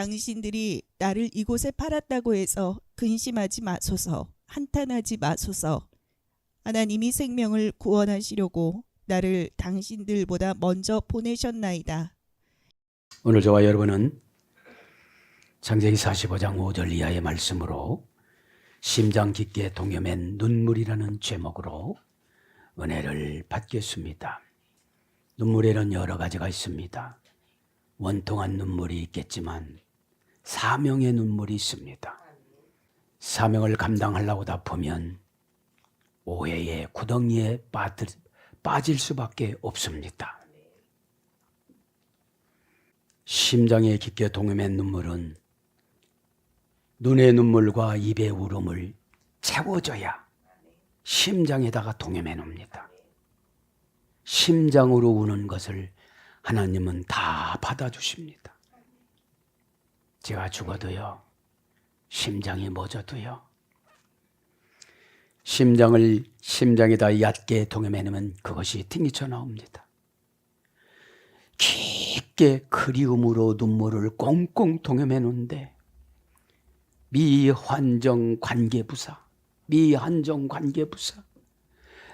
당신들이 나를 이곳에 팔았다고 해서 근심하지 마소서, 한탄하지 마소서. 하나님이 생명을 구원하시려고 나를 당신들보다 먼저 보내셨나이다. 오늘 저와 여러분은 창세기 45장 5절 이하의 말씀으로 심장 깊게 동여맨 눈물이라는 제목으로 은혜를 받겠습니다. 눈물에는 여러 가지가 있습니다. 원통한 눈물이 있겠지만 사명의 눈물이 있습니다. 사명을 감당하려고 다 보면 오해의 구덩이에 빠질 수밖에 없습니다. 심장에 깊게 동여맨 눈물은 눈의 눈물과 입의 울음을 채워줘야 심장에다가 동여매 놉니다. 심장으로 우는 것을 하나님은 다 받아주십니다. 제가 죽어도요, 심장이 멎어도요, 심장을 심장에다 얕게 동여매 놓으면 그것이 튕기쳐 나옵니다. 깊게 그리움으로 눈물을 꽁꽁 동여매 놓는데 미한정 관계부사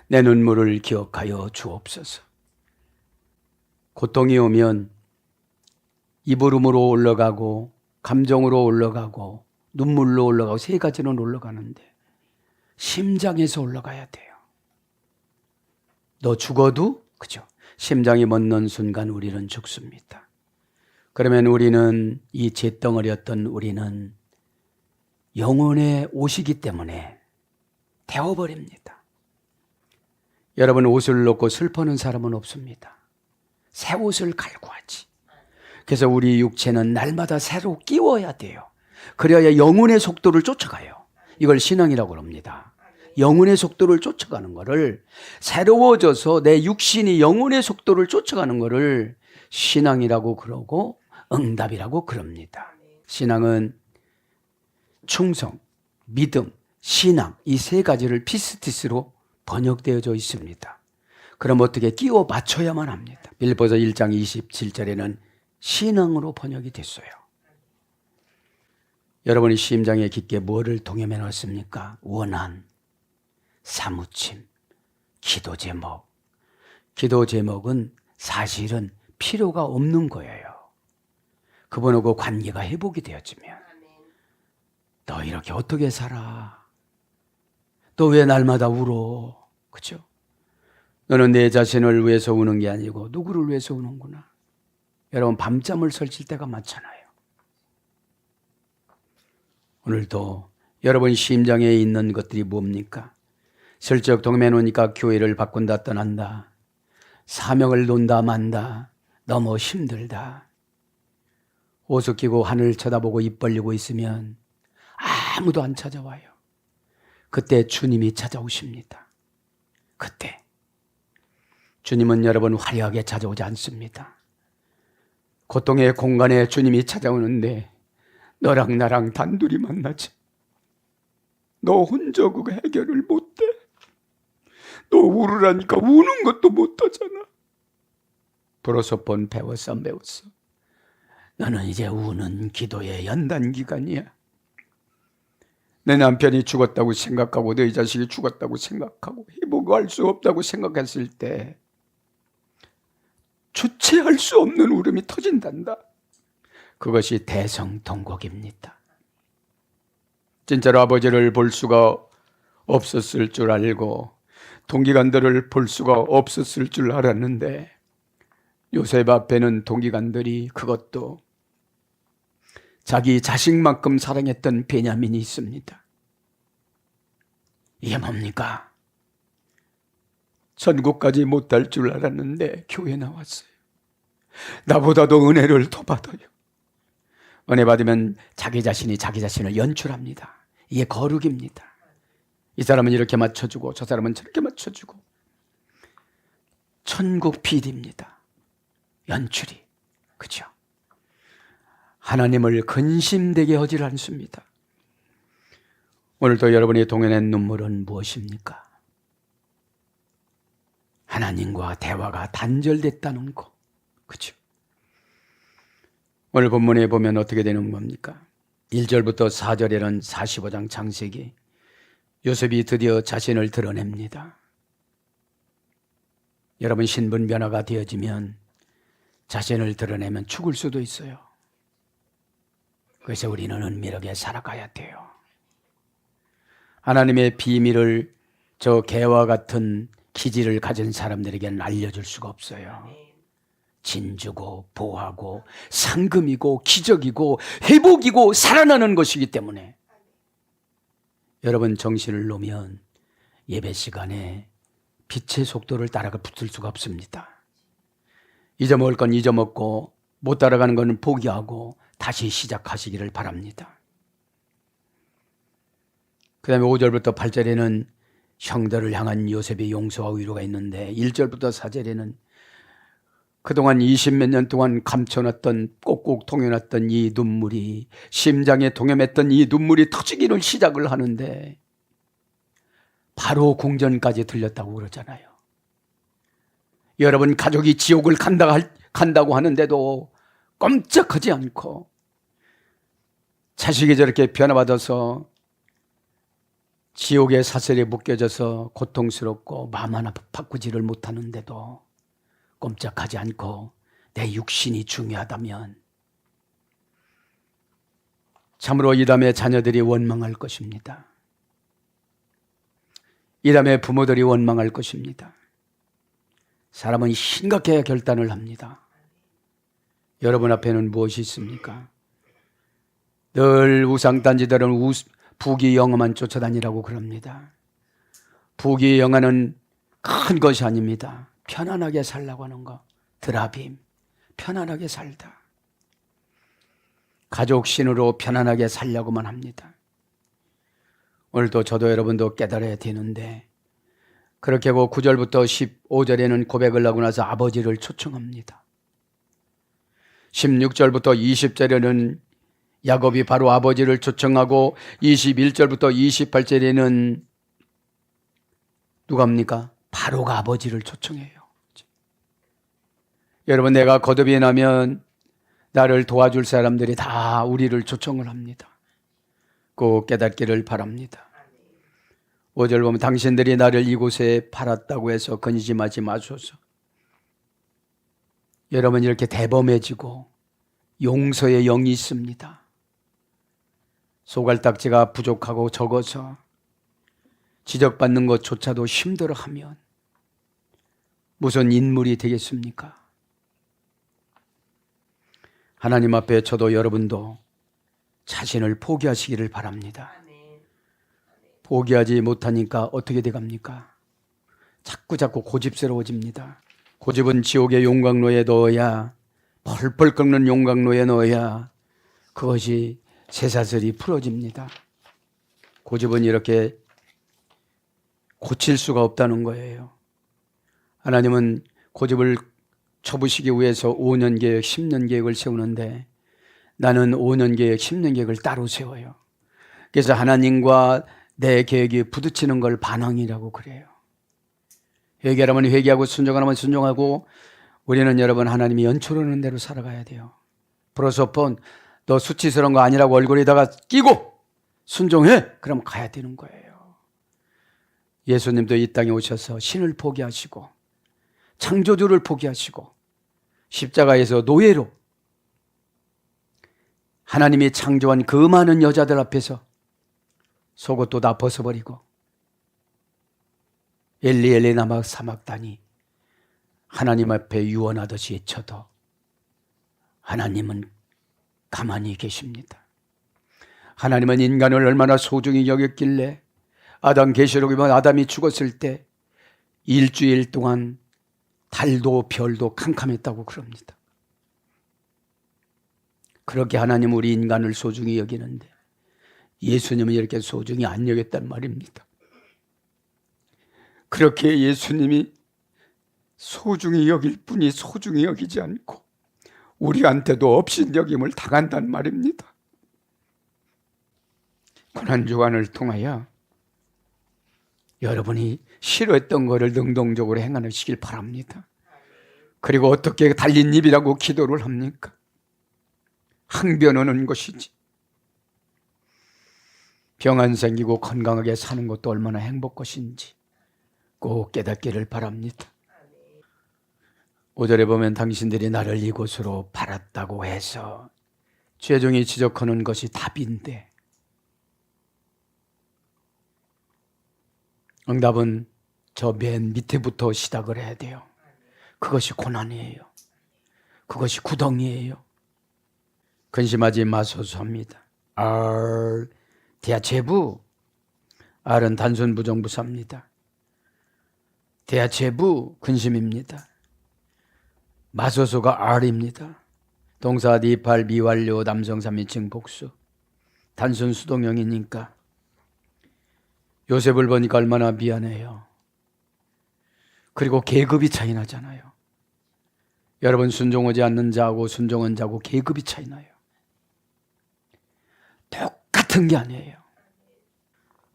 내 눈물을 기억하여 주옵소서. 고통이 오면 입울음으로 올라가고 감정으로 올라가고 눈물로 올라가고 세 가지는 올라가는데 심장에서 올라가야 돼요. 너 죽어도 그죠? 심장이 멎는 순간 우리는 죽습니다. 그러면 우리는 이 잿덩어리였던 우리는 영혼의 옷이기 때문에 데워버립니다. 여러분, 옷을 놓고 슬퍼하는 사람은 없습니다. 새 옷을 갈고 하지. 그래서 우리 육체는 날마다 새로 끼워야 돼요. 그래야 영혼의 속도를 쫓아가요. 이걸 신앙이라고 합니다. 영혼의 속도를 쫓아가는 거를, 새로워져서 내 육신이 영혼의 속도를 쫓아가는 거를 신앙이라고 그러고 응답이라고 그럽니다. 신앙은 충성, 믿음, 신앙, 이 세 가지를 피스티스로 번역되어져 있습니다. 그럼 어떻게 끼워 맞춰야만 합니다. 빌립보서 1장 27절에는 신앙으로 번역이 됐어요. 여러분이 심장에 깊게 뭐를 동여매 놓았습니까? 원한, 사무침, 기도 제목. 기도 제목은 사실은 필요가 없는 거예요. 그분하고 관계가 회복이 되어지면 너 이렇게 어떻게 살아? 너 왜 날마다 울어? 그죠? 너는 내 자신을 위해서 우는 게 아니고 누구를 위해서 우는구나. 여러분, 밤잠을 설칠 때가 많잖아요. 오늘도 여러분 심장에 있는 것들이 뭡니까? 슬쩍 동여매 놓으니까 교회를 바꾼다 떠난다. 사명을 논다 만다. 너무 힘들다. 옷을 끼고 하늘 쳐다보고 입 벌리고 있으면 아무도 안 찾아와요. 그때 주님이 찾아오십니다. 그때 주님은 여러분 화려하게 찾아오지 않습니다. 고통의 공간에 주님이 찾아오는데 너랑 나랑 단둘이 만나지. 너 혼자 그 해결을 못해. 너 울으라니까 우는 것도 못하잖아. 비로소 본 배웠어 안 배웠어? 너는 이제 우는 기도의 연단 기간이야. 내 남편이 죽었다고 생각하고 내 자식이 죽었다고 생각하고 회복할 수 없다고 생각했을 때 주체할 수 없는 울음이 터진단다. 그것이 대성통곡입니다. 진짜로 아버지를 볼 수가 없었을 줄 알고 동기간들을 볼 수가 없었을 줄 알았는데 요셉 앞에는 동기간들이 그것도 자기 자식만큼 사랑했던 베냐민이 있습니다. 이게 뭡니까? 천국까지 못할 줄 알았는데 교회 나왔어요. 나보다도 은혜를 더 받아요. 은혜 받으면 자기 자신이 자기 자신을 연출합니다. 이게 거룩입니다. 이 사람은 이렇게 맞춰주고 저 사람은 저렇게 맞춰주고. 천국 PD입니다. 연출이. 그렇죠? 하나님을 근심되게 하지 않습니다. 오늘도 여러분이 동여낸 눈물은 무엇입니까? 하나님과 대화가 단절됐다는 거. 그렇죠? 오늘 본문에 보면 어떻게 되는 겁니까? 1절부터 4절에는 45장 창세기, 요셉이 드디어 자신을 드러냅니다. 여러분, 신분 변화가 되어지면 자신을 드러내면 죽을 수도 있어요. 그래서 우리는 은밀하게 살아가야 돼요. 하나님의 비밀을 저 개와 같은 기질을 가진 사람들에게는 알려줄 수가 없어요. 진주고 보하고 상금이고 기적이고 회복이고 살아나는 것이기 때문에 여러분, 정신을 놓으면 예배 시간에 빛의 속도를 따라가 붙을 수가 없습니다. 잊어먹을 건 잊어먹고 못 따라가는 건 포기하고 다시 시작하시기를 바랍니다. 그 다음에 5절부터 8절에는 형들을 향한 요셉의 용서와 위로가 있는데 1절부터 4절에는 그동안 20몇 년 동안 감춰놨던, 꼭꼭 통해놨던 이 눈물이, 심장에 동염했던 이 눈물이 터지기를 시작을 하는데 바로 궁전까지 들렸다고 그러잖아요. 여러분, 가족이 지옥을 간다고 하는데도 꼼짝하지 않고 자식이 저렇게 변화받아서 지옥의 사슬에 묶여져서 고통스럽고 마음 하나 바꾸지를 못하는데도 꼼짝하지 않고 내 육신이 중요하다면 참으로 이 다음에 자녀들이 원망할 것입니다. 이 다음에 부모들이 원망할 것입니다. 사람은 심각해야 결단을 합니다. 여러분 앞에는 무엇이 있습니까? 늘 우상단지들은 부귀영화만 쫓아다니라고 그럽니다. 부귀영화는 큰 것이 아닙니다. 편안하게 살라고 하는 거, 드라빔, 편안하게 살다. 가족 신으로 편안하게 살려고만 합니다. 오늘도 저도 여러분도 깨달아야 되는데, 그렇게 하고 9절부터 15절에는 고백을 하고 나서 아버지를 초청합니다. 16절부터 20절에는 야곱이 바로 아버지를 초청하고 21절부터 28절에는 누가 합니까? 바로가 아버지를 초청해요. 여러분, 내가 거듭이 나면 나를 도와줄 사람들이 다 우리를 초청을 합니다. 꼭 깨닫기를 바랍니다. 5절 보면 당신들이 나를 이곳에 팔았다고 해서 근심하지 마소서. 여러분, 이렇게 대범해지고 용서의 영이 있습니다. 소갈딱지가 부족하고 적어서 지적받는 것조차도 힘들어하면 무슨 인물이 되겠습니까? 하나님 앞에 저도 여러분도 자신을 포기하시기를 바랍니다. 포기하지 못하니까 어떻게 돼갑니까? 자꾸 고집스러워집니다. 고집은 지옥의 용광로에 넣어야, 펄펄 끓는 용광로에 넣어야 그것이 쇠사슬이 풀어집니다. 고집은 이렇게 고칠 수가 없다는 거예요. 하나님은 고집을 쳐부시기 위해서 5년 계획, 10년 계획을 세우는데 나는 5년 계획, 10년 계획을 따로 세워요. 그래서 하나님과 내 계획이 부딪히는 걸 반항이라고 그래요. 회개하면 회개하고 순종하면 순종하고, 우리는 여러분 하나님이 연초로는 대로 살아가야 돼요. 프로소폰, 너 수치스러운 거 아니라고 얼굴에다가 끼고 순종해! 그럼 가야 되는 거예요. 예수님도 이 땅에 오셔서 신을 포기하시고 창조주를 포기하시고 십자가에서 노예로 하나님이 창조한 그 많은 여자들 앞에서 속옷도 다 벗어버리고 엘리 엘리 라마 사막다니 하나님 앞에 유언하듯이 외쳐도 하나님은 가만히 계십니다. 하나님은 인간을 얼마나 소중히 여겼길래 아담 계시록에 보면 아담이 죽었을 때 일주일 동안 달도 별도 캄캄했다고 그럽니다. 그렇게 하나님 우리 인간을 소중히 여기는데 예수님은 이렇게 소중히 안 여겼단 말입니다. 그렇게 예수님이 소중히 여길 뿐이 소중히 여기지 않고 우리한테도 업신여김을 당한단 말입니다. 고난주간을 통하여 여러분이 싫어했던 것을 능동적으로 행하시길 바랍니다. 그리고 어떻게 달린 입이라고 기도를 합니까? 항변 오는 것이지. 병 안 생기고 건강하게 사는 것도 얼마나 행복 것인지 꼭 깨닫기를 바랍니다. 5절에 보면 당신들이 나를 이곳으로 팔았다고 해서 최종이 지적하는 것이 답인데 응답은 저 맨 밑에부터 시작을 해야 돼요. 그것이 고난이에요. 그것이 구덩이에요. 근심하지 마소서 합니다. R 대하체부, R은 단순 부정부사입니다. 대하체부 근심입니다. 마소소가 R입니다. 동사 니팔 미완료 남성 3인칭 복수. 단순 수동형이니까 요셉을 보니까 얼마나 미안해요. 그리고 계급이 차이 나잖아요. 여러분 순종하지 않는 자하고 순종한 자하고 계급이 차이 나요. 똑같은 게 아니에요.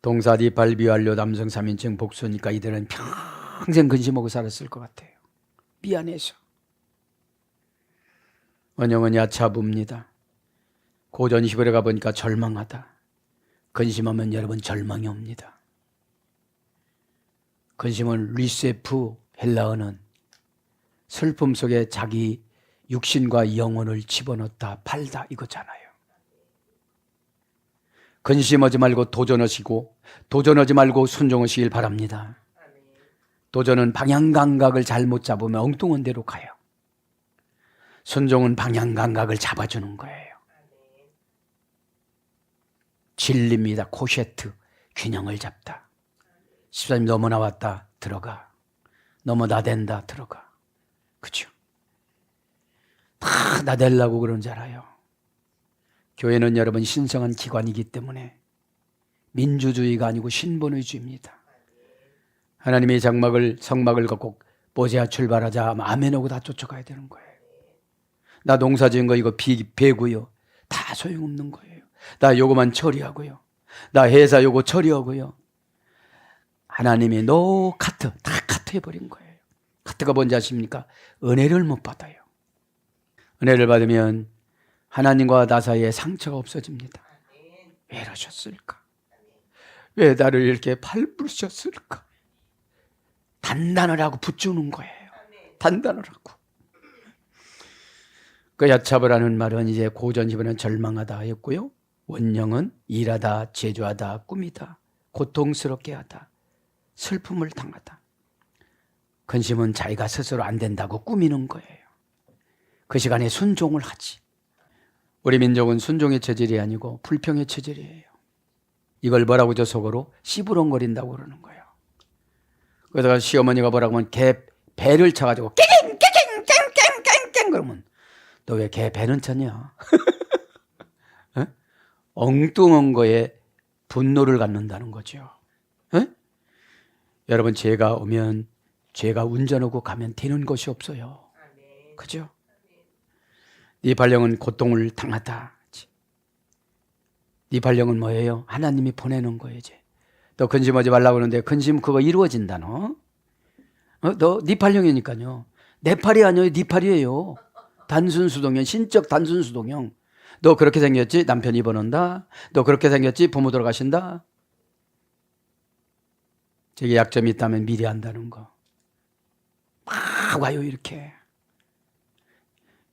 동사 니팔 미완료 남성 3인칭 복수니까 이들은 평생 근심하고 살았을 것 같아요. 미안해서. 원형은 야차부입니다. 고전 히브리어 가보니까 절망하다. 근심하면 여러분 절망이 옵니다. 근심은 리세프, 헬라어는 슬픔 속에 자기 육신과 영혼을 집어넣다 팔다 이거잖아요. 근심하지 말고 도전하시고 도전하지 말고 순종하시길 바랍니다. 도전은 방향 감각을 잘못 잡으면 엉뚱한 데로 가요. 순종은 방향 감각을 잡아주는 거예요. 진리입니다. 코셰트, 균형을 잡다. 14님 너무 나왔다, 들어가. 너무 나댄다, 들어가. 그렇죠? 다 나대려고 그런 줄 알아요. 교회는 여러분 신성한 기관이기 때문에 민주주의가 아니고 신본의주의입니다. 하나님의 성막을 갖고 보세야 출발하자 하면 아멘하고 다 쫓아가야 되는 거예요. 나 농사 지은 거 이거 배고요. 다 소용없는 거예요. 나 요거만 처리하고요. 나 회사 요거 처리하고요. 하나님이 노 카트, 다 카트 해버린 거예요. 카트가 뭔지 아십니까? 은혜를 못 받아요. 은혜를 받으면 하나님과 나 사이에 상처가 없어집니다. 왜 이러셨을까? 왜 나를 이렇게 팔부르셨을까? 단단하라고 붙주는 거예요. 단단하라고. 그 야차부라는 말은 이제 고전 히브리어는 절망하다 했고요. 원형은 일하다, 제조하다, 꾸미다, 고통스럽게 하다, 슬픔을 당하다. 근심은 자기가 스스로 안 된다고 꾸미는 거예요. 그 시간에 순종을 하지. 우리 민족은 순종의 체질이 아니고 불평의 체질이에요. 이걸 뭐라고 저 속으로 씨부렁거린다고 그러는 거예요. 그러다가 시어머니가 뭐라고 하면 개 배를 쳐가지고 깽깽깽깽깽깽 그러면 너 왜 개 배는 쳤냐? 어? 엉뚱한 거에 분노를 갖는다는 거죠. 어? 여러분 죄가 오면 죄가 운전하고 가면 되는 것이 없어요. 그죠? 네 발령은 고통을 당하다. 네 발령은 뭐예요? 하나님이 보내는 거예요. 이제. 너 근심하지 말라고 그러는데 근심 그거 이루어진다 너. 너 네 발령이니까요. 내 팔이 아니에요. 네 팔이에요. 단순 수동형, 신적 단순 수동형. 너 그렇게 생겼지? 남편 입원한다. 너 그렇게 생겼지? 부모 돌아가신다. 저게 약점이 있다면 미리 한다는 거. 막 와요 이렇게.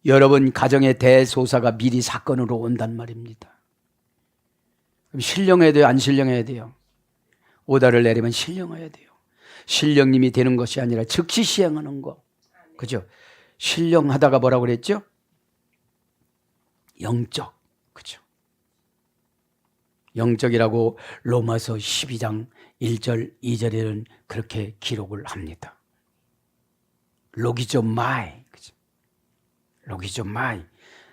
여러분 가정의 대소사가 미리 사건으로 온단 말입니다. 그럼 신령해야 돼요? 안 신령해야 돼요? 오다를 내리면 신령해야 돼요. 신령님이 되는 것이 아니라 즉시 시행하는 거. 그죠? 신령하다가 뭐라고 그랬죠? 영적. 그죠? 영적이라고 로마서 12장 1절 2절에는 그렇게 기록을 합니다. 로기조마이. 그죠? 로기조마이.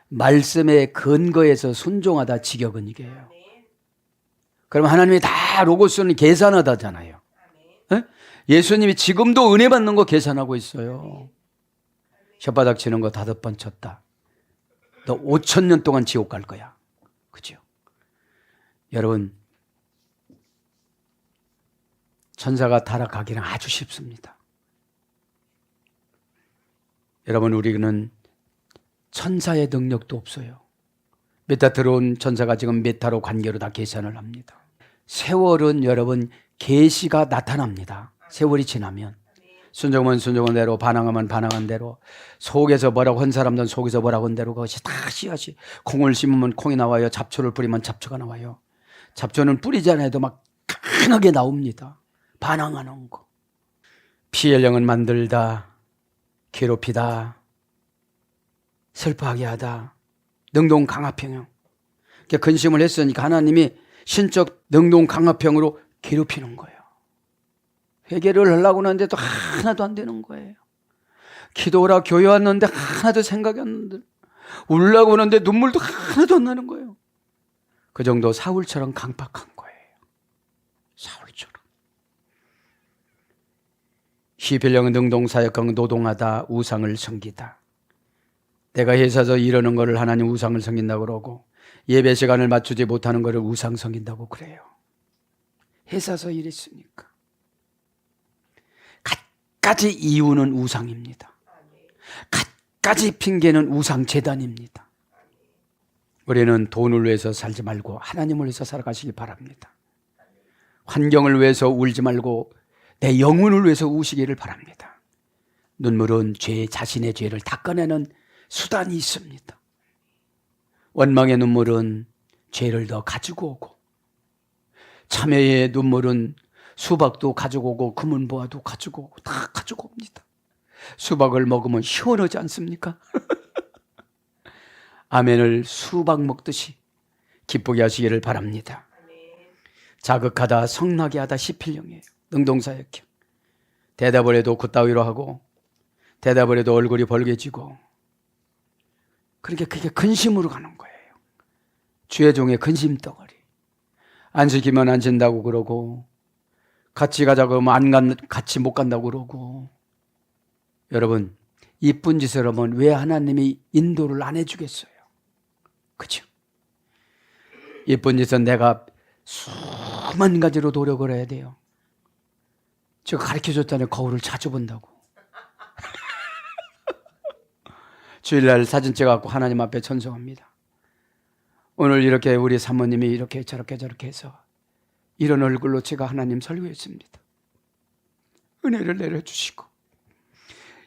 말씀의 근거에서 순종하다 직역은 이게요. 그럼 하나님이 다 로고스는 계산하다잖아요. 네? 예수님이 지금도 은혜 받는 거 계산하고 있어요. 혓바닥 치는 거 5번 쳤다. 너 5,000년 동안 지옥 갈 거야. 그죠? 여러분, 천사가 타락하기는 아주 쉽습니다. 여러분, 우리는 천사의 능력도 없어요. 메타 들어온 천사가 지금 메타로 관계로 다 계산을 합니다. 세월은 여러분 계시가 나타납니다. 세월이 지나면 순종은 순종한 대로, 반항하면 반항한 대로, 속에서 뭐라고 한 사람들은 속에서 뭐라고 한 대로 그것이 다 씨앗이, 콩을 심으면 콩이 나와요. 잡초를 뿌리면 잡초가 나와요. 잡초는 뿌리지 않아도 막 강하게 나옵니다. 반항하는 거. 피할 영은 만들다, 괴롭히다, 슬퍼하게 하다, 능동 강압형형. 근심을 했으니까 하나님이 신적 능동 강압형으로 괴롭히는 거예요. 회개를 하려고 하는데도 하나도 안 되는 거예요. 기도하라 교회 왔는데 하나도 생각이 안 나는데, 울려고 하는데 눈물도 하나도 안 나는 거예요. 그 정도 사울처럼 강팍한 거예요. 사울처럼. 히빌령은 능동사역강 노동하다, 우상을 섬기다. 내가 회사에서 이러는 거를 하나님 우상을 섬긴다고 그러고, 예배 시간을 맞추지 못하는 거를 우상 섬긴다고 그래요. 회사에서 이랬으니까. 갖가지 이유는 우상입니다. 갖가지 핑계는 우상 재단입니다. 우리는 돈을 위해서 살지 말고 하나님을 위해서 살아가시기 바랍니다. 환경을 위해서 울지 말고 내 영혼을 위해서 우시기를 바랍니다. 눈물은 자신의 죄를 닦아내는 수단이 있습니다. 원망의 눈물은 죄를 더 가지고 오고, 참회의 눈물은 수박도 가지고 오고 금은보화도 가지고 오고 다 가지고 옵니다. 수박을 먹으면 시원하지 않습니까? 아멘을 수박 먹듯이 기쁘게 하시기를 바랍니다. 자극하다, 성나게 하다, 시필령이에요. 능동사역형. 대답을 해도 그따위로 하고, 대답을 해도 얼굴이 벌개지고, 그러니까 그게 근심으로 가는 거예요. 주의 종의 근심 덩어리. 안 지키면 안 진다고 그러고, 같이 가자고 하면 같이 못 간다고 그러고. 여러분, 이쁜 짓을 하면 왜 하나님이 인도를 안 해주겠어요? 그죠? 이쁜 짓은 내가 수만 가지로 노력을 해야 돼요. 제가 가르쳐줬다는 거울을 자주 본다고. 주일날 사진 찍어갖고 하나님 앞에 전송합니다. 오늘 이렇게 우리 사모님이 이렇게 저렇게 해서 이런 얼굴로 제가 하나님 설교했습니다. 은혜를 내려주시고,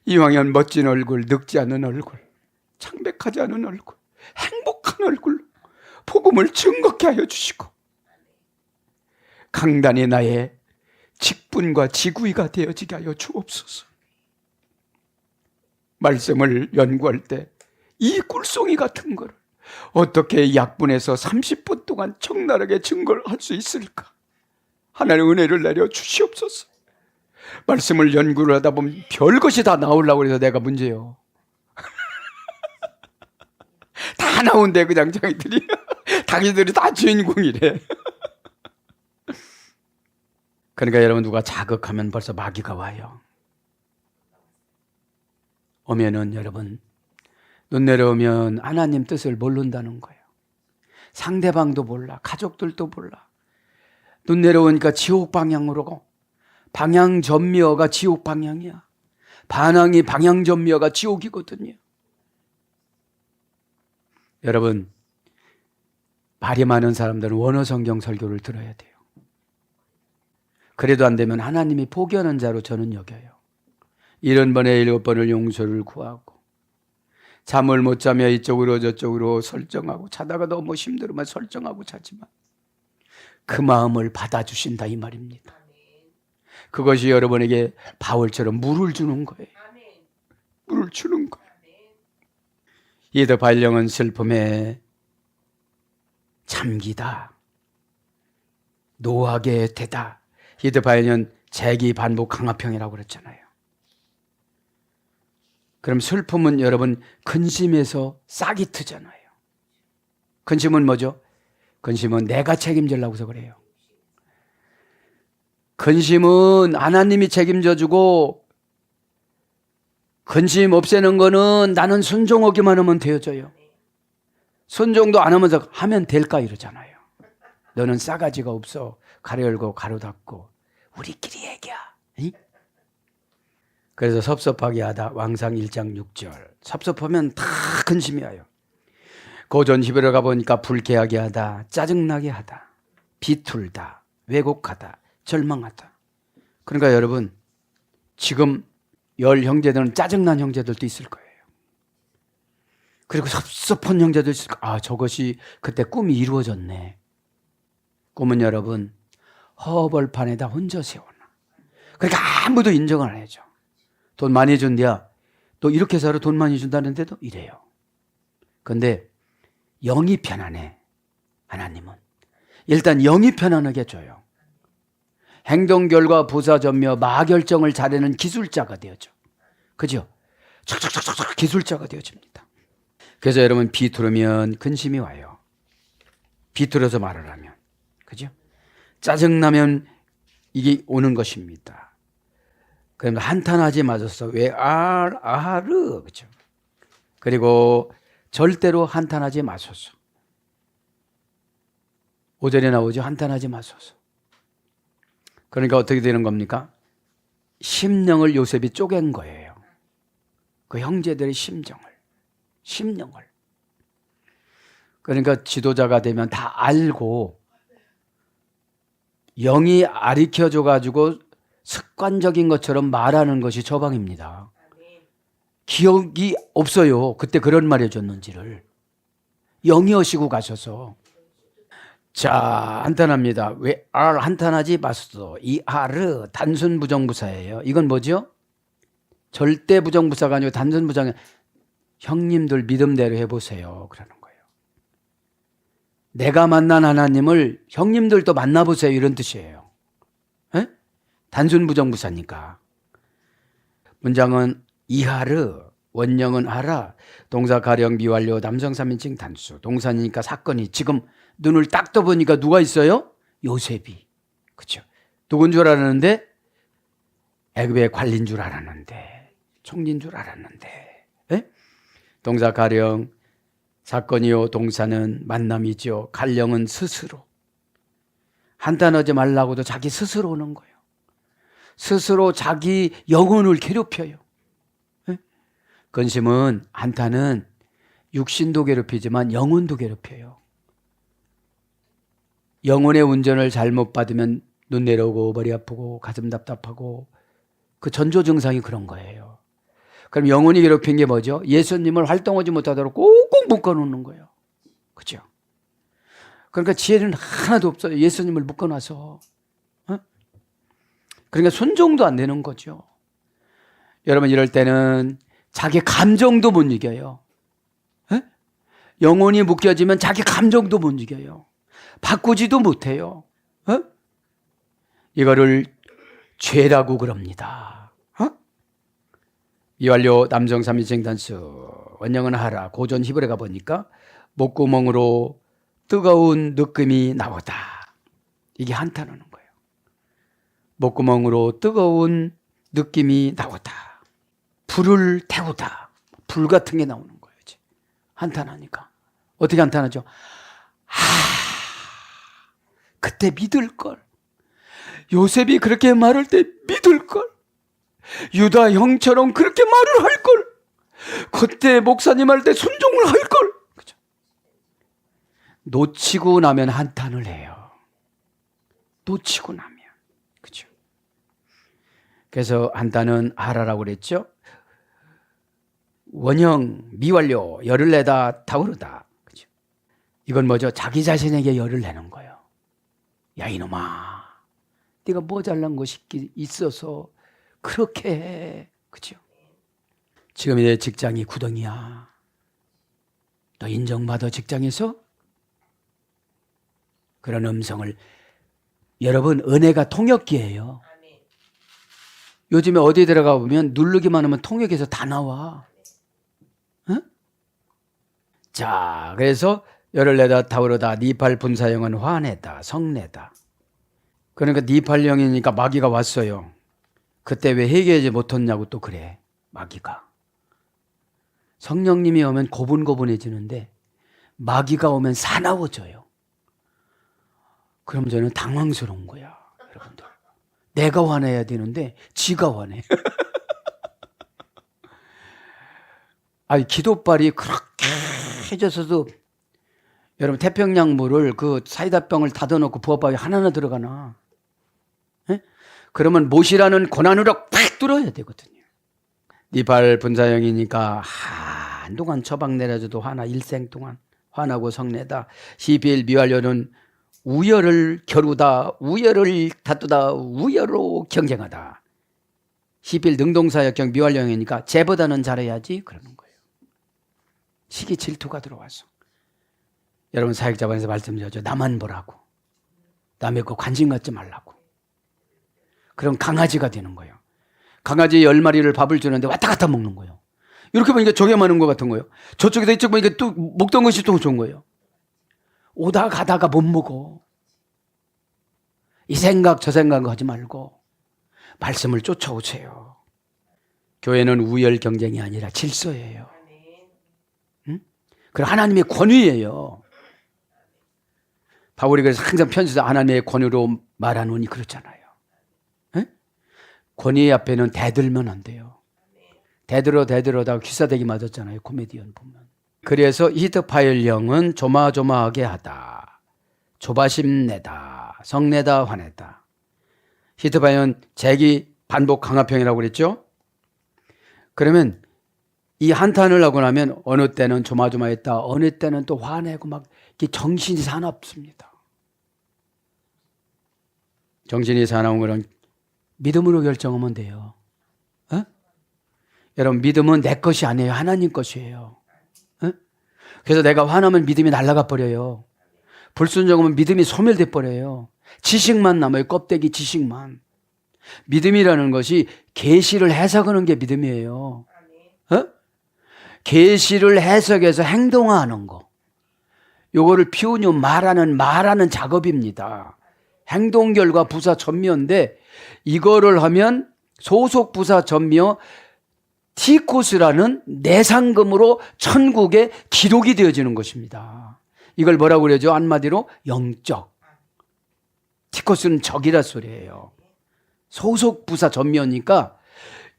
이왕연 멋진 얼굴, 늙지 않은 얼굴, 창백하지 않은 얼굴, 행복한 얼굴로 복음을 증거케 하여 주시고, 강단이 나의 직분과 지구이가 되어지게 하여 주옵소서. 말씀을 연구할 때 이 꿀송이 같은 거를 어떻게 약분해서 30분 동안 적나라하게 증거를 할 수 있을까? 하나님 은혜를 내려 주시옵소서. 말씀을 연구를 하다 보면 별것이 다 나오려고 해서 내가 문제요. 다 나온대 그냥 자기들이 다 주인공이래. 그러니까 여러분, 누가 자극하면 벌써 마귀가 와요. 오면은 여러분, 눈 내려오면 하나님 뜻을 모른다는 거예요. 상대방도 몰라, 가족들도 몰라. 눈 내려오니까 지옥 방향으로 가. 방향 전미어가 지옥 방향이야. 반항이 방향 전미어가 지옥이거든요. 여러분, 말이 많은 사람들은 원어 성경 설교를 들어야 돼요. 그래도 안 되면 하나님이 포기하는 자로 저는 여겨요. 70번에 7번을 용서를 구하고, 잠을 못 자며 이쪽으로 저쪽으로 설정하고, 자다가 너무 힘들으면 설정하고 자지만 그 마음을 받아주신다 이 말입니다. 그것이 여러분에게 바울처럼 물을 주는 거예요. 물을 주는 거예요. 이더 발령은 슬픔에 잠기다, 노하게 되다. 이더 발령은 재기 반복 강압형이라고 그랬잖아요. 그럼 슬픔은 여러분 근심에서 싹이 트잖아요. 근심은 뭐죠? 근심은 내가 책임지려고 해서 그래요. 근심은 하나님이 책임져주고, 근심 없애는 거는 나는 순종하기만 하면 되어져요. 순종도 안 하면서 하면 될까 이러잖아요. 너는 싸가지가 없어. 가로 열고 가로 닫고 우리끼리 얘기야. 응? 그래서 섭섭하게 하다. 왕상 1장 6절. 섭섭하면 다 근심이 와요. 고전 히브리어 가보니까 불쾌하게 하다, 짜증나게 하다, 비툴다, 왜곡하다, 절망하다. 그러니까 여러분, 지금 열 형제들은 짜증난 형제들도 있을 거예요. 그리고 섭섭한 형제도 있을 거예요. 아, 저것이 그때 꿈이 이루어졌네. 꿈은 여러분 허벌판에다 혼자 세워놔. 그러니까 아무도 인정을 안 해줘. 돈 많이 준대야. 또 이렇게 살아 돈 많이 준다는데도 이래요. 그런데 영이 편안해. 하나님은 일단 영이 편안하게 줘요. 행동 결과 부사전며 마결정을 잘하는 기술자가 되어져. 그죠? 척척척척 기술자가 되어집니다. 그래서 여러분 비틀으면 근심이 와요. 비틀어서 말을 하면. 그죠? 짜증나면 이게 오는 것입니다. 그럼 한탄하지 마소서. 왜 아하르. 그죠? 그리고 절대로 한탄하지 마소서. 5절에 나오죠. 한탄하지 마소서. 그러니까 어떻게 되는 겁니까? 심령을 요셉이 쪼갠 거예요. 그 형제들의 심령을. 그러니까 지도자가 되면 다 알고 영이 가르쳐줘 가지고 습관적인 것처럼 말하는 것이 저방입니다. 기억이 없어요. 그때 그런 말 해줬는지를. 영이 오시고 가셔서. 자, 한탄합니다. 왜 한탄하지 마소서. 이 아르 단순 부정부사예요. 이건 뭐죠? 절대 부정부사가 아니고 단순 부정. 형님들 믿음대로 해보세요. 그러는 거예요. 내가 만난 하나님을 형님들도 만나보세요. 이런 뜻이에요. 에? 단순 부정부사니까. 문장은 이하르, 원형은 하라, 동사 가령 미완료, 남성 3인칭 단수. 동사니까 사건이 지금 눈을 딱 떠보니까 누가 있어요? 요셉이. 그렇죠? 누군 줄 알았는데? 애굽의 관리인 줄 알았는데, 총리인 줄 알았는데. 에? 동사 가령, 사건이요, 동사는 만남이죠. 갈령은 스스로. 한탄하지 말라고도 자기 스스로 오는 거예요. 스스로 자기 영혼을 괴롭혀요. 에? 근심은, 한탄은 육신도 괴롭히지만 영혼도 괴롭혀요. 영혼의 운전을 잘못 받으면 눈 내려오고 머리 아프고 가슴 답답하고 그 전조 증상이 그런 거예요. 그럼 영혼이 괴롭힌 게 뭐죠? 예수님을 활동하지 못하도록 꽁꽁 묶어놓는 거예요. 그죠? 그러니까 지혜는 하나도 없어요. 예수님을 묶어놔서. 어? 그러니까 순종도 안 되는 거죠. 여러분 이럴 때는 자기 감정도 못 이겨요. 에? 영혼이 묶여지면 자기 감정도 못 이겨요. 바꾸지도 못해요. 어? 이거를 죄라고 그럽니다. 어? 미완료 남성 3인칭 단수. 원형은 하라. 고전 히브리어 가보니까 목구멍으로 뜨거운 느낌이 나오다. 이게 한탄하는 거예요. 목구멍으로 뜨거운 느낌이 나오다. 불을 태우다. 불 같은 게 나오는 거예요. 한탄하니까. 어떻게 한탄하죠? 그때 믿을걸. 요셉이 그렇게 말할 때 믿을걸. 유다 형처럼 그렇게 말을 할걸. 그때 목사님 할 때 순종을 할걸. 그죠? 놓치고 나면 한탄을 해요. 놓치고 나면. 그죠? 그래서 한탄은 하라라고 그랬죠. 원형, 미완료, 열을 내다, 타오르다. 그죠? 이건 뭐죠? 자기 자신에게 열을 내는 거예요. 야 이놈아, 네가 뭐 잘난 것이 있어서 그렇게 해. 그죠? 지금 내 직장이 구덩이야. 너 인정받아 직장에서? 그런 음성을. 여러분 은혜가 통역기예요. 요즘에 어디 들어가 보면 누르기만 하면 통역에서 다 나와. 어? 자, 그래서 열을 내다 타오르다. 니팔 분사형은 화내다, 성내다. 그러니까 니팔형이니까 마귀가 왔어요. 그때 왜 회개하지 못했냐고 또 그래. 마귀가. 성령님이 오면 고분고분해지는데 마귀가 오면 사나워져요. 그럼 저는 당황스러운 거야. 여러분들. 내가 화내야 되는데 지가 화내. 아니 기도발이 그렇게 해져서도 여러분 태평양 물을 그 사이다병을 닫아놓고 부엌밥에 하나하나 들어가나? 예? 그러면 못이라는 고난으로 팍 뚫어야 되거든요. 네팔 분사형이니까 한동안 처방 내려줘도 화나 일생 동안 화나고 성내다. 시비일 미완료는 우열을 겨루다 우열을 다투다 우열로 경쟁하다. 시비일 능동사역경 미완료형이니까 쟤보다는 잘해야지 그러는 거예요. 시기 질투가 들어와서. 여러분 사역자반에서 말씀드렸죠. 나만 보라고. 남의 거 관심 갖지 말라고. 그럼 강아지가 되는 거예요. 강아지 10마리를 밥을 주는데 왔다 갔다 먹는 거예요. 이렇게 보니까 저게 많은 것 같은 거예요. 저쪽에서 이쪽 보니까 또 먹던 것이 또 좋은 거예요. 오다 가다가 못 먹어. 이 생각 저 생각 하지 말고 말씀을 쫓아오세요. 교회는 우열 경쟁이 아니라 질서예요. 응? 그리고 하나님의 권위예요. 바울이 그래서 항상 편지에서 하나님의 권위로 말하노니 그렇잖아요. 에? 권위 앞에는 대들면 안 돼요. 대들어다가 귀싸대기 맞았잖아요. 코미디언 보면. 그래서 히트파일 영은 조마조마하게 하다. 조바심 내다. 성내다 화내다. 히트파일은 재기 반복 강화평이라고 그랬죠. 그러면 이 한탄을 하고 나면 어느 때는 조마조마했다. 어느 때는 또 화내고 막 정신이 사납습니다. 정신이 사나운 거는 믿음으로 결정하면 돼요. 어? 여러분 믿음은 내 것이 아니에요. 하나님 것이에요. 어? 그래서 내가 화나면 믿음이 날아가 버려요. 불순종하면 믿음이 소멸돼 버려요. 지식만 남아요. 껍데기 지식만. 믿음이라는 것이 계시를 해석하는 게 믿음이에요. 어? 계시를 해석해서 행동하는 거. 요거를 피우뇨 말하는 작업입니다. 행동 결과 부사 전묘인데 이거를 하면 소속 부사 전묘 티코스라는 내상금으로 천국에 기록이 되어지는 것입니다. 이걸 뭐라고 그러죠? 한마디로 영적. 티코스는 적이라 소리예요. 소속 부사 전묘니까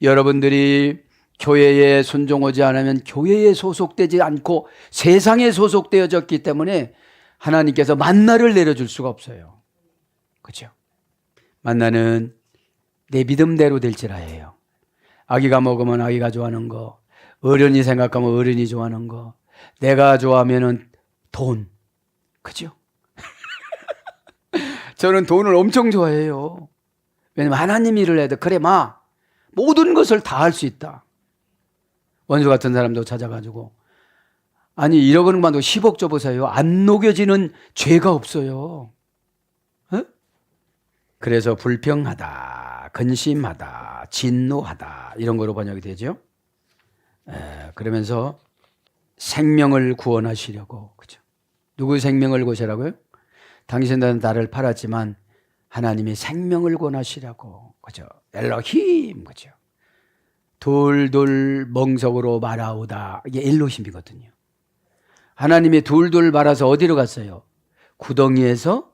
여러분들이 교회에 순종하지 않으면 교회에 소속되지 않고 세상에 소속되어졌기 때문에 하나님께서 만나를 내려줄 수가 없어요. 그렇죠? 만나는 내 믿음대로 될지라예요. 아기가 먹으면 아기가 좋아하는 거, 어른이 생각하면 어른이 좋아하는 거, 내가 좋아하면은 돈. 그죠? 저는 돈을 엄청 좋아해요. 왜냐면 하나님 일을 해도 그래 마 모든 것을 다 할 수 있다. 원수 같은 사람도 찾아가지고 아니 1억 원만도 10억 줘보세요. 안 녹여지는 죄가 없어요. 어? 그래서 불평하다, 근심하다, 진노하다 이런 거로 번역이 되죠. 그러면서 생명을 구원하시려고 그죠? 누구 생명을 구하시라고요? 당신들은 나를 팔았지만 하나님이 생명을 구원하시라고 그죠? 엘로힘 그죠? 돌돌 멍석으로 말아오다 이게 엘로힘이거든요. 하나님이 돌돌 말아서 어디로 갔어요? 구덩이에서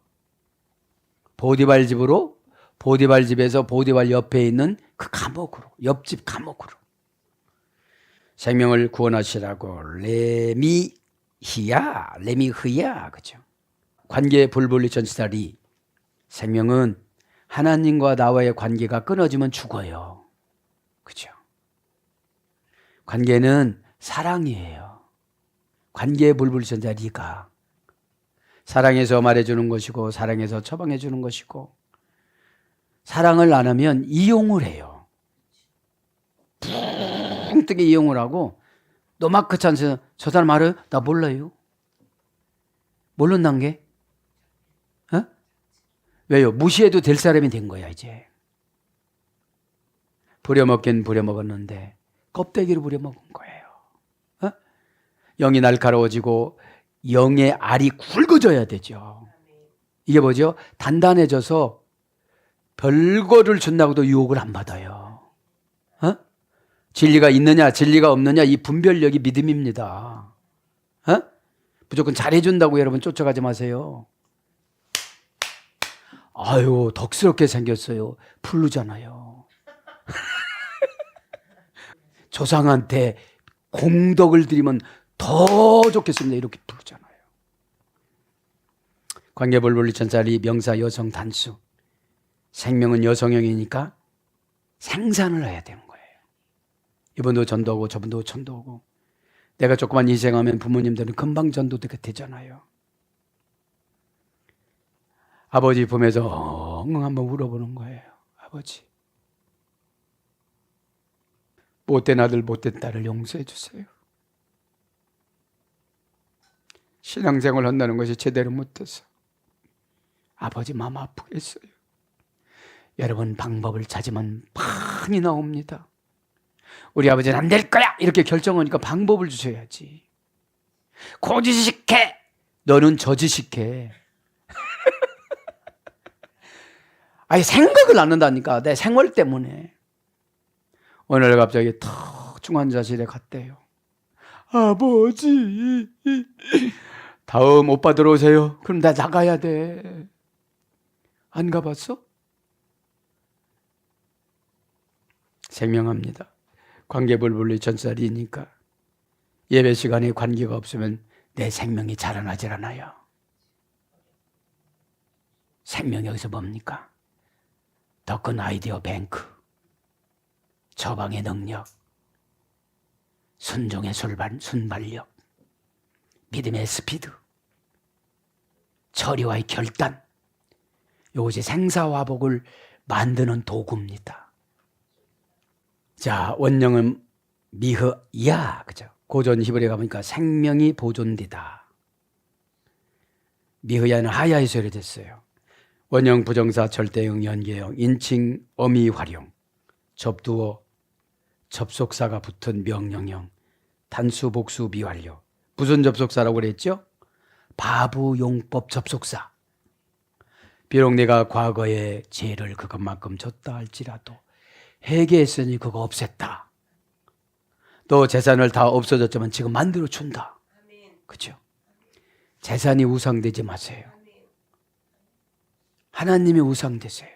보디발 집으로 보디발 집에서 보디발 옆에 있는 그 감옥으로 옆집 감옥으로 생명을 구원하시라고 레미흐야 그죠? 관계 불분리 전치사리 생명은 하나님과 나와의 관계가 끊어지면 죽어요. 그죠? 관계는 사랑이에요. 관계의 불분리 전치사리가 사랑해서 말해주는 것이고 사랑해서 처방해주는 것이고 사랑을 안 하면 이용을 해요. 붕 뜨게 이용을 하고 너 마크 찬스 저 사람 알아요? 나 몰라요. 모른단 게? 어? 왜요? 무시해도 될 사람이 된 거야 이제. 부려먹긴 부려먹었는데 껍데기로 부려먹은 거예요. 어? 영이 날카로워지고 영의 알이 굵어져야 되죠. 이게 뭐죠? 단단해져서 별거를 준다고도 유혹을 안 받아요. 어? 진리가 있느냐 진리가 없느냐 이 분별력이 믿음입니다. 어? 무조건 잘해준다고 여러분 쫓아가지 마세요. 아유 덕스럽게 생겼어요. 풀르잖아요. 조상한테 공덕을 드리면 더 좋겠습니다. 이렇게 부르잖아요. 관계불분리천사리 명사 여성 단수. 생명은 여성형이니까 생산을 해야 되는 거예요. 이분도 전도하고 저분도 전도하고. 내가 조금만 희생하면 부모님들은 금방 전도되게 되잖아요. 아버지 품에서 엉엉 한번 울어보는 거예요. 아버지, 못된 아들 못된 딸을 용서해 주세요. 신앙생활 한다는 것이 제대로 못해서 아버지 마음 아프게 했어요. 여러분, 방법을 찾으면 많이 나옵니다. 우리 아버지는 안 될 거야 이렇게 결정하니까 방법을 주셔야지. 고지식해, 너는 저지식해. 아니, 생각을 안 한다니까. 내 생활 때문에. 오늘 갑자기 턱 중환자실에 갔대요. 아버지, 다음 오빠 들어오세요. 그럼 나 나가야 돼. 안 가봤어? 생명합니다. 관계불분리천사리니까 예배 시간에 관계가 없으면 내 생명이 자라나질 않아요. 생명이 여기서 뭡니까? 더 큰 아이디어 뱅크, 처방의 능력, 순종의 순발력, 믿음의 스피드, 처리와의 결단, 이것이 생사화복을 만드는 도구입니다. 자, 원령은 미흐야, 그죠? 고전 히브리에 가보니까 생명이 보존되다. 미흐야는 하야에서 유래됐어요. 원형, 부정사, 절대형, 연계형, 인칭, 어미, 활용, 접두어, 접속사가 붙은 명령형, 단수, 복수, 미완료. 무슨 접속사라고 그랬죠? 바부, 용법, 접속사. 비록 내가 과거에 죄를 그것만큼 졌다 할지라도 회개했으니 그거 없앴다. 또 재산을 다 없어졌지만 지금 만들어 준다. 그렇죠? 재산이 우상되지 마세요. 하나님이 우상되세요.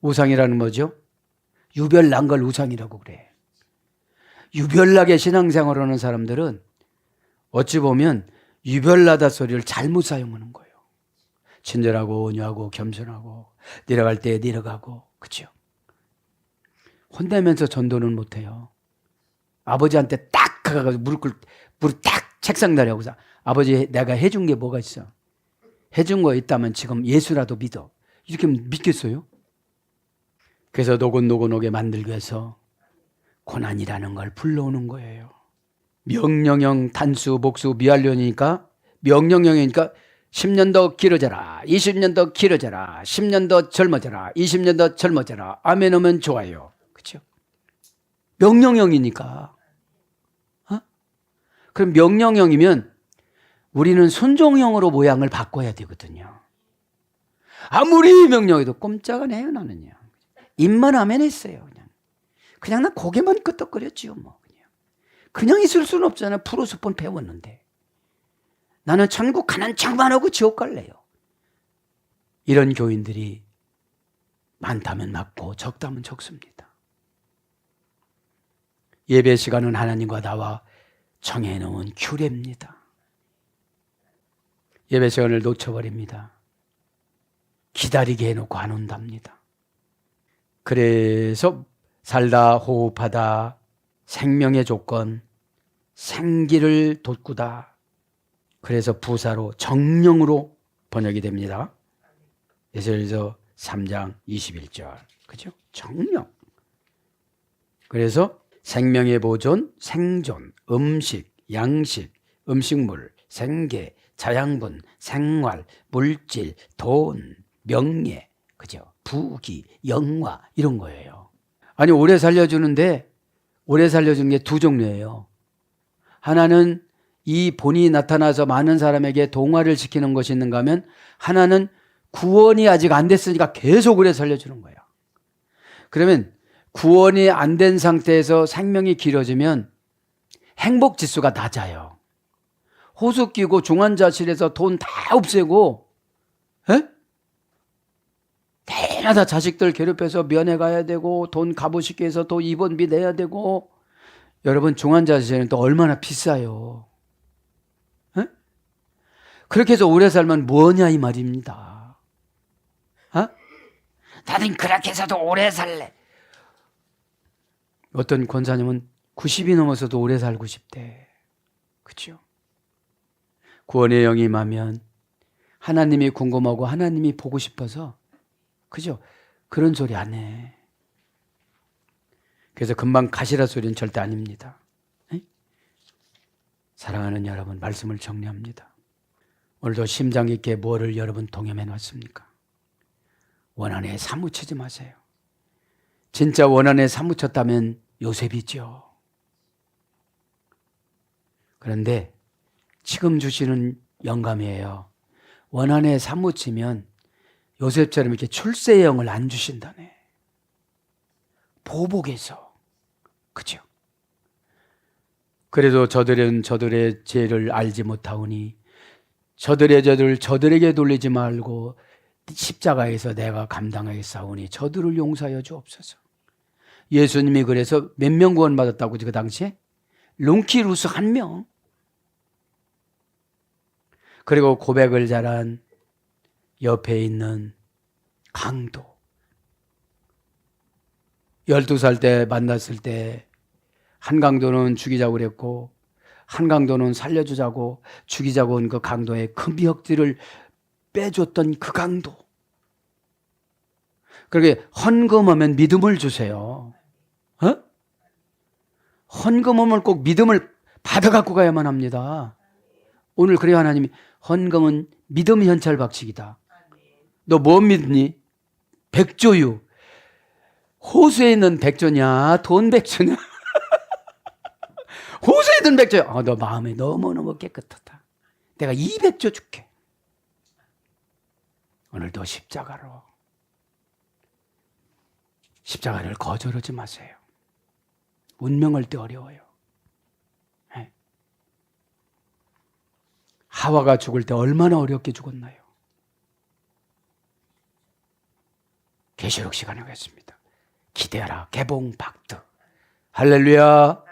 우상이라는 뭐죠? 유별난 걸 우상이라고 그래. 유별나게 신앙생활을 하는 사람들은 어찌 보면 유별나다 소리를 잘못 사용하는 거예요. 친절하고 온유하고 겸손하고 내려갈 때 내려가고, 그렇죠? 혼내면서 전도는 못해요. 아버지한테 딱 가서 무릎 딱 책상 다리하고 아버지 내가 해준 게 뭐가 있어? 해준 거 있다면 지금 예수라도 믿어. 이렇게 믿겠어요? 그래서 노곤노곤하게 만들기 위해서 고난이라는 걸 불러오는 거예요. 명령형, 단수, 복수, 미완료니까 명령형이니까 10년 더 길어져라, 20년 더 길어져라, 10년 더 젊어져라, 20년 더 젊어져라. 아멘 하면 좋아요. 그렇죠? 명령형이니까. 그럼 명령형이면 우리는 순종형으로 모양을 바꿔야 되거든요. 아무리 명령해도 꼼짝 안 해요, 나는요. 입만 하면 했어요. 그냥 나 고개만 끄덕거렸지요, 뭐. 그냥 있을 수는 없잖아요. 프로스폰 배웠는데. 나는 천국 가는 척만 하고 지옥 갈래요. 이런 교인들이 많다면 많고 적다면 적습니다. 예배 시간은 하나님과 나와 정해놓은 규례입니다. 예배 시간을 놓쳐버립니다. 기다리게 해놓고 안 온답니다. 그래서 살다, 호흡하다, 생명의 조건, 생기를 돋구다. 그래서 부사로 정령으로 번역이 됩니다. 에스겔서 3장 21절. 그죠? 정령. 그래서 생명의 보존, 생존, 음식, 양식, 음식물, 생계, 자양분, 생활, 물질, 돈, 명예, 그죠? 부귀, 영화 이런 거예요. 아니, 오래 살려주는데 오래 살려주는 게 두 종류예요. 하나는 이 본이 나타나서 많은 사람에게 동화를 시키는 것이 있는가 하면 하나는 구원이 아직 안 됐으니까 계속 오래 살려주는 거예요. 그러면 구원이 안 된 상태에서 생명이 길어지면 행복 지수가 낮아요. 호수 끼고 중환자실에서 돈 다 없애고, 내일마다 자식들 괴롭혀서 면회 가야 되고, 돈 값어치기 해서 또 입원비 내야 되고, 여러분 중환자실은 또 얼마나 비싸요. 그렇게 해서 오래 살면 뭐냐 이 말입니다. 어? 나는 그렇게 해서도 오래 살래. 어떤 권사님은 90이 넘어서도 오래 살고 싶대. 그렇죠? 구원의 영이 임하면 하나님이 궁금하고 하나님이 보고 싶어서, 그죠? 그런 소리 안 해. 그래서 금방 가시라 소리는 절대 아닙니다. 에? 사랑하는 여러분, 말씀을 정리합니다. 오늘도 심장 있게 뭐를 여러분 동염해 놨습니까? 원한에 사무치지 마세요. 진짜 원한에 사무쳤다면 요셉이죠. 그런데 지금 주시는 영감이에요. 원한에 사무치면 요셉처럼 이렇게 출세의 영을 안 주신다네. 보복해서. 그죠? 그래도 저들은 저들의 죄를 알지 못하오니 저들의 죄를 저들에게 돌리지 말고 십자가에서 내가 감당하겠사오니 저들을 용서하여 주옵소서. 예수님이 그래서 몇 명 구원받았다고 그 당시에? 롱키루스 1명. 그리고 고백을 잘한 옆에 있는 강도. 12살 때 만났을 때 한강도는 죽이자고 그랬고 한강도는 살려주자고 죽이자고 온 그 강도의 큰 미역들을 빼줬던 그 강도. 그렇게 헌금하면 믿음을 주세요. 어? 헌금하면 꼭 믿음을 받아갖고 가야만 합니다. 오늘 그래야 하나님이 헌금은 믿음 현찰 박치기다. 너 뭐 믿니? 백조유. 호수에 있는 백조냐? 돈 백조냐? 호수에 있는 백조야. 너 마음이 너무너무 깨끗하다. 내가 200조 줄게. 오늘도 십자가를 거절하지 마세요. 운명할 때 어려워요. 네. 하와가 죽을 때 얼마나 어렵게 죽었나요? 계시록 시간에 하겠습니다. 기대하라. 개봉 박드. 할렐루야.